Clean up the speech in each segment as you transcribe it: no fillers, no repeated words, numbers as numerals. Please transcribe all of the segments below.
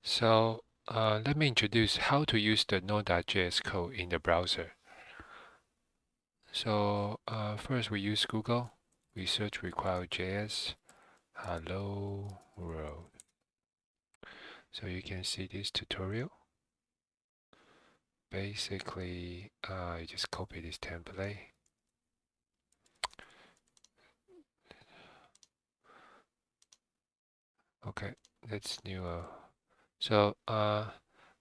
So let me introduce how to use the Node.js code in the browser. So first we use Google. We search requirejs hello world. So you can see this tutorial. Basically, you just copy this template. Okay, that's new. So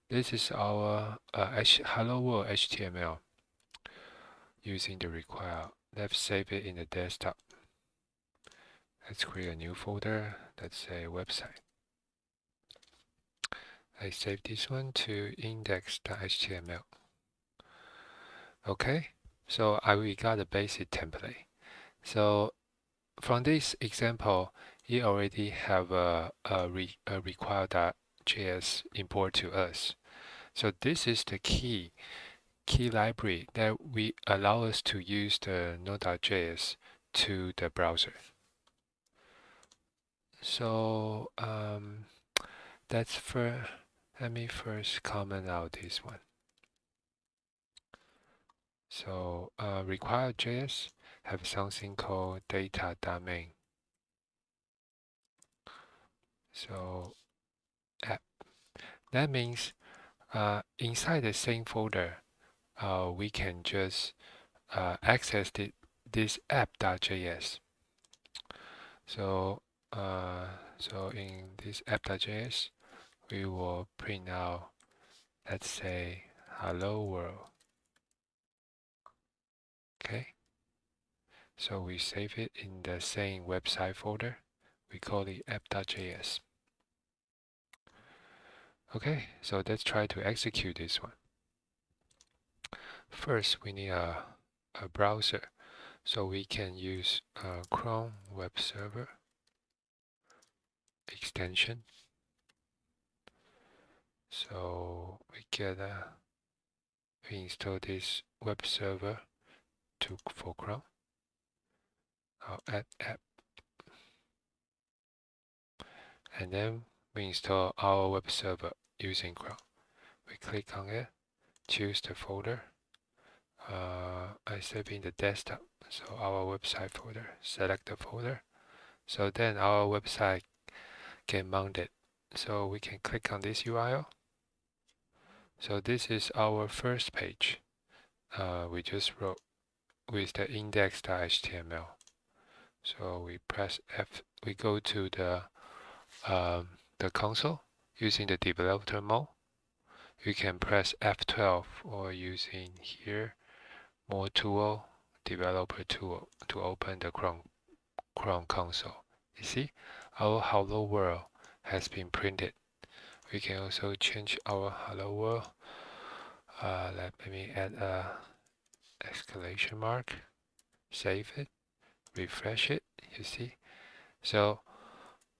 this is our hello world HTML using the require. Let's save it in the desktop. Let's create a new folder. Let's say website. I save this one to index.html. Okay, so we got a basic template. So from this example, it already have a require.js import to us. So this is the key library that we allow us to use the Node.js to the browser. So that's for let me first comment out this one. So require.js have something called data.main. So app. That means inside the same folder, we can just access this app.js. So so in this app.js, we will print out, let's say, hello world. Okay. So we save it in the same website folder. We call it app.js. Okay, so let's try to execute this one. First, we need a browser. So we can use Chrome web server extension. So we install this web server for Chrome. I'll add app. And then we install our web server using Chrome. We click on it, choose the folder. I save in the desktop, so our website folder, select the folder. So then our website get mounted. So we can click on this URL. So this is our first page. We just wrote with the index.html. So we press F. We go to the console using the developer mode. You can press F12 or using here more tool, developer tool to open the Chrome console. You see, our hello world has been printed. We can also change our hello world. Let me add a exclamation mark. Save it, refresh it. You see, so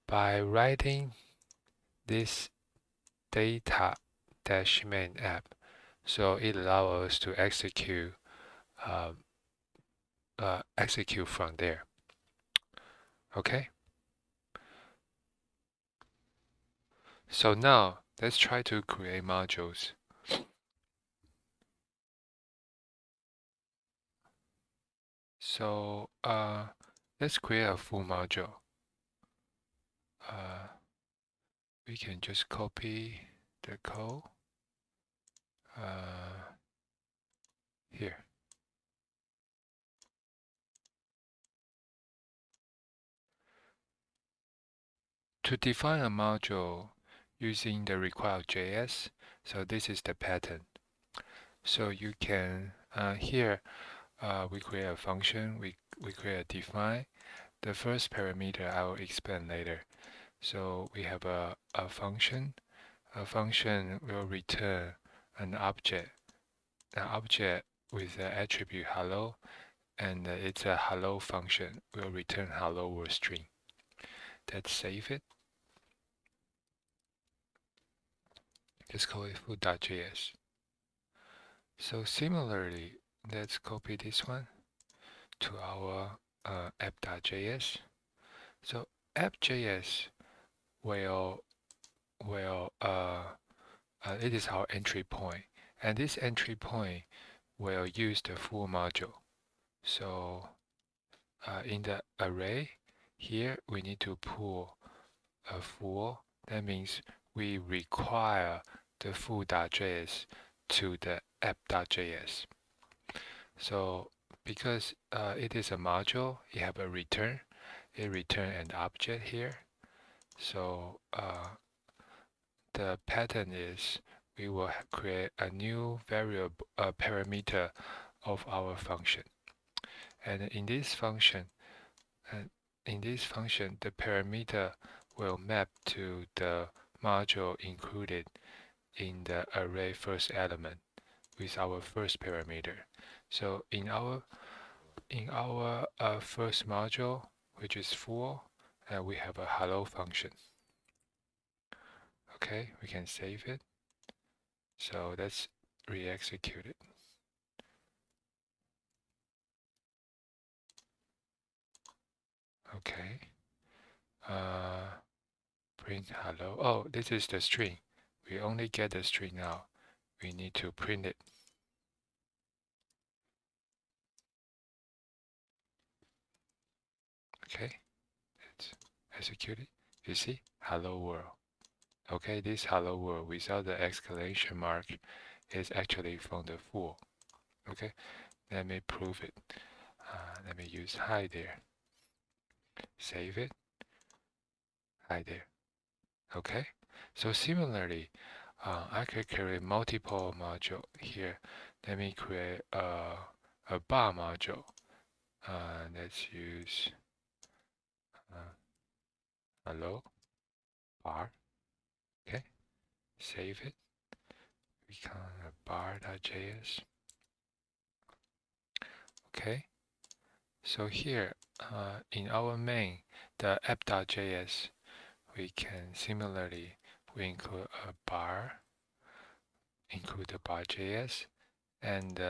by writing this data-main app, so it allows us to um, execute from there. Okay. So now let's try to create modules. So let's create a full module. We can just copy the code here. To define a module using the require.js, so this is the pattern. So you can here we create a function, we create a define. The first parameter I will explain later. So we have a function. A function will return an object with the attribute hello, and it's a hello function will return hello world string. Let's save it. Just call it full.js. So similarly, let's copy this one to our app.js. So app.js will it is our entry point, and this entry point will use the full module. So in the array here, we need to pull a full. That means we require the full.js to the app.js. So because it is a module, you have a return. It return an object here. So the pattern is we will create a new variable parameter of our function. And in this function, the parameter will map to the module included in the array first element with our first parameter. So in our first module, which is full, we have a hello function. Okay, we can save it. So let's re-execute it. Okay. Print hello. Oh, this is the string. We only get the string now. We need to print it. Okay, let's execute it. You see, hello world. Okay, this hello world without the exclamation mark is actually from the full. Okay, let me prove it. Let me use hi there. Save it. Hi there. Okay, so similarly, I could create multiple module here. Let me create a bar module. Let's use hello bar. Okay, save it. Become a bar.js. Okay, so here in our main, the app.js, we can similarly we include a bar, include the bar.js, and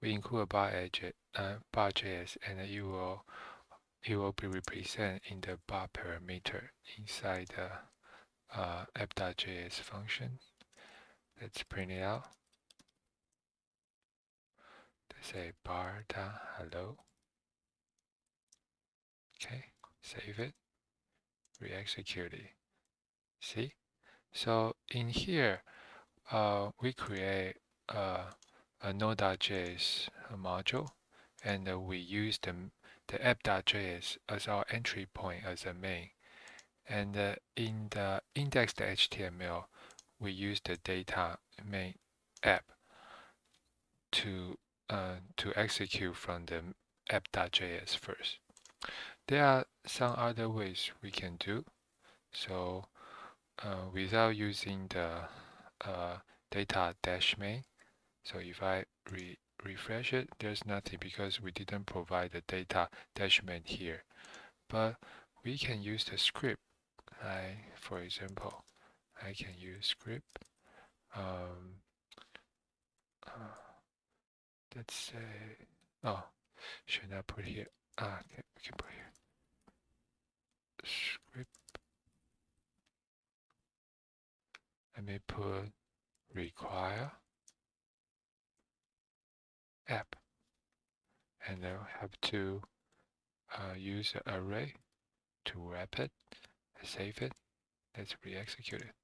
we include a bar.js, and it will be represented in the bar parameter inside the app.js function. Let's print it out. Let's say bar.hello. Okay, save it, re-execute it. See? So in here, we create a Node.js module, and we use the app.js as our entry point as a main. And in the index.html, we use the data main app to execute from the app.js first. There are some other ways we can do. So without using the data dash main, so if I refresh it, there's nothing because we didn't provide the data dash main here. But we can use the script. For example, I can use script. Let's say, oh, should not put here. Okay, we can put here. Script. Let me put require app, and I'll have to use the array to wrap it, save it. Let's re-execute it.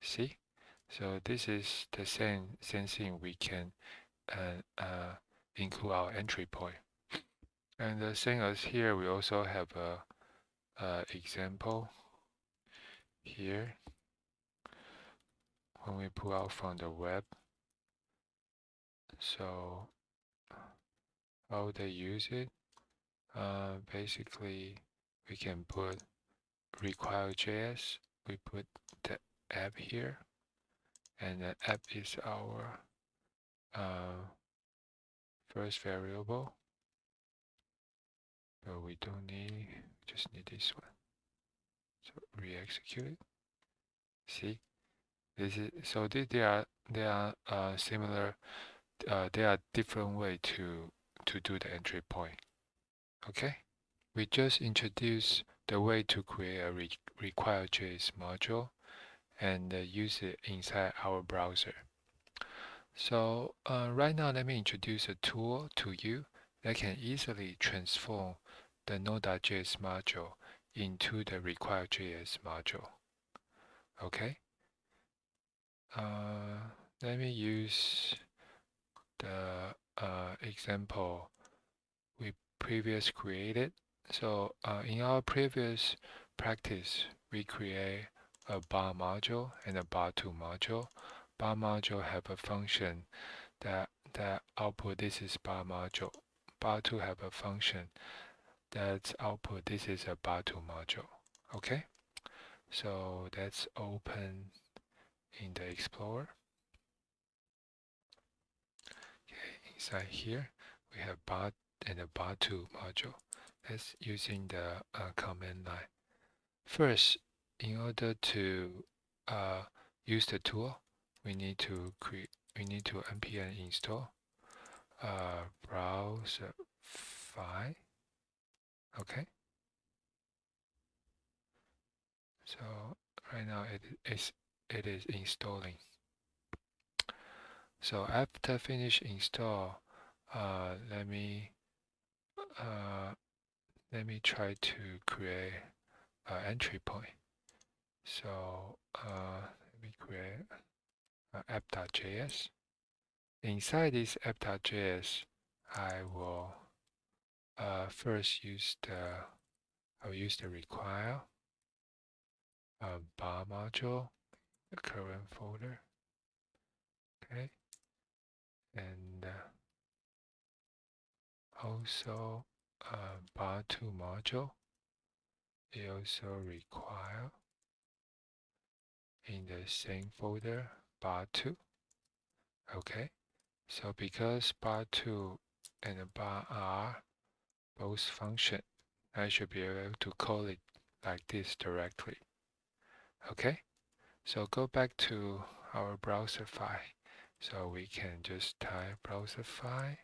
See? So this is the same thing we can include our entry point. And the same as here, we also have a example here. When we pull out from the web, so how they use it? Basically, we can put requirejs. We put the app here, and the app is our first variable. But we don't need, just need this one. So re-execute it. See, this is so there are similar. There are different way to do the entry point. Okay, we just introduced the way to create a requirejs module, and use it inside our browser. So right now, let me introduce a tool to you that can easily transform the Node.js module into the requirejs module. Okay. Let me use the example we previously created. So in our previous practice, we create a bar module and a bar2 module. Bar module have a function that output this is bar module. Bar2 have a function that's output this is a bar2 module. Okay, so let's open in the Explorer. Okay, inside here we have bar and a bar2 module. That's using the command line. First, in order to use the tool, we need to npm install browserify. Okay. So right now it is installing. So after finish install, let me try to create an entry point. So let me create app.js. Inside this app.js, I will first use the require bar module, the current folder. Okay, and also bar2 module. It also require in the same folder bar2. Okay, so because bar2 and bar are both function, I should be able to call it like this directly. Okay, so go back to our browserify. So we can just type browserify.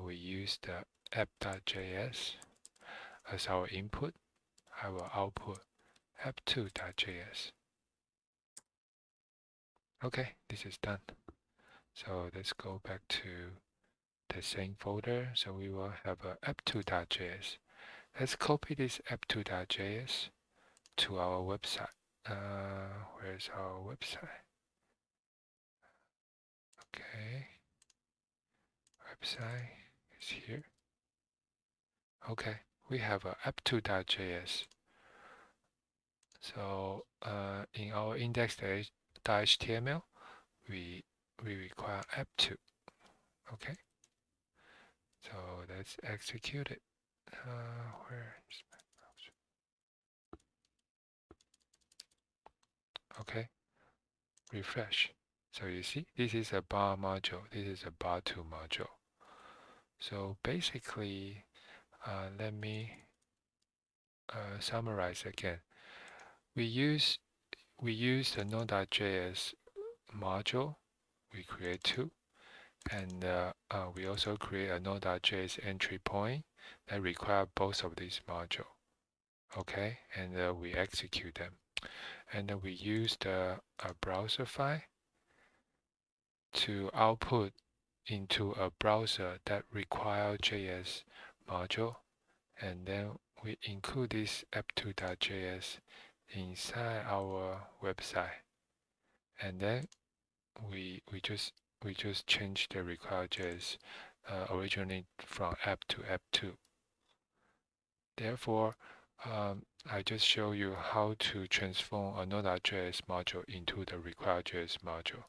We use the app.js as our input. I will output app2.js. Okay, this is done. So let's go back to the same folder. So we will have a app2.js. Let's copy this app2.js to our website. Where's our website? Okay, website is here. Okay, we have a app2.js. So in our index.html, we require app2. Okay, so let's execute it. Where is my browser? Okay, refresh. So you see, this is a bar module. This is a bar2 module. So basically, let me summarize again. We use the Node.js module. We create two, and we also create a Node.js entry point that require both of these modules. Okay, and we execute them, and we use the browserify to output into a browser that require JS module, and then we include this app2.js inside our website, and then we just change the requirejs originally from app to app2. Therefore, I just show you how to transform a Node.js module into the requirejs module.